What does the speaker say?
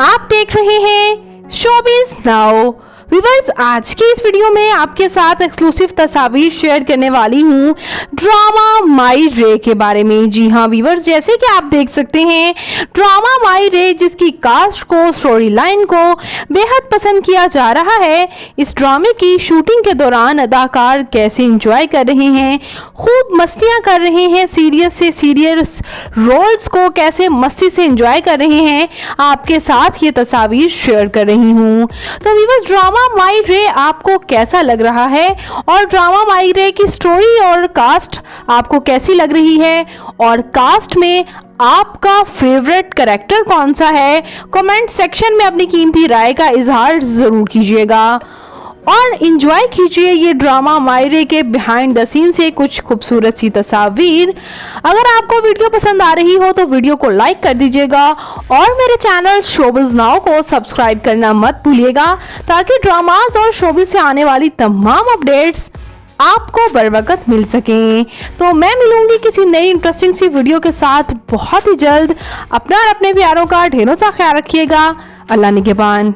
आप देख रहे हैं शोबिज़ नाउ। व्यूअर्स, आज के इस वीडियो में आपके साथ एक्सक्लूसिव तस्वीर शेयर करने वाली हूँ ड्रामा माई रे के बारे में। जी हाँ व्यूअर्स, जैसे कि आप देख सकते हैं ड्रामा माई रे जिसकी कास्ट को, स्टोरी लाइन को बेहद पसंद किया जा रहा है। इस ड्रामे की शूटिंग के दौरान अदाकार कैसे एंजॉय कर रहे हैं, खूब मस्तियाँ कर रहे हैं, सीरियस से सीरियस रोल्स को कैसे मस्ती से एंजॉय कर रहे हैं, आपके साथ ये तस्वीर शेयर कर रही हूँ। तो व्यूअर्स, ड्रामा माई रे आपको कैसा लग रहा है और ड्रामा माई रे की स्टोरी और कास्ट आपको कैसी लग रही है, और कास्ट में आपका फेवरेट कैरेक्टर कौन सा है, कमेंट सेक्शन में अपनी कीमती राय का इजहार जरूर कीजिएगा और एंजॉय कीजिए ये ड्रामा माई रे के बिहाइंड द सीन से कुछ खूबसूरत सी तस्वीर। अगर आपको वीडियो पसंद आ रही हो तो वीडियो को लाइक कर दीजिएगा और मेरे चैनल शोबिज़ नाउ को सब्सक्राइब करना मत भूलिएगा, ताकि ड्रामाज और शोबिज़ से आने वाली तमाम अपडेट्स आपको बर वक्त मिल सकें। तो मैं मिलूंगी किसी नई इंटरेस्टिंग सी वीडियो के साथ बहुत ही जल्द। अपना और अपने प्यारों का ढेरों सा ख्याल रखिएगा। अल्लाह निगहबान।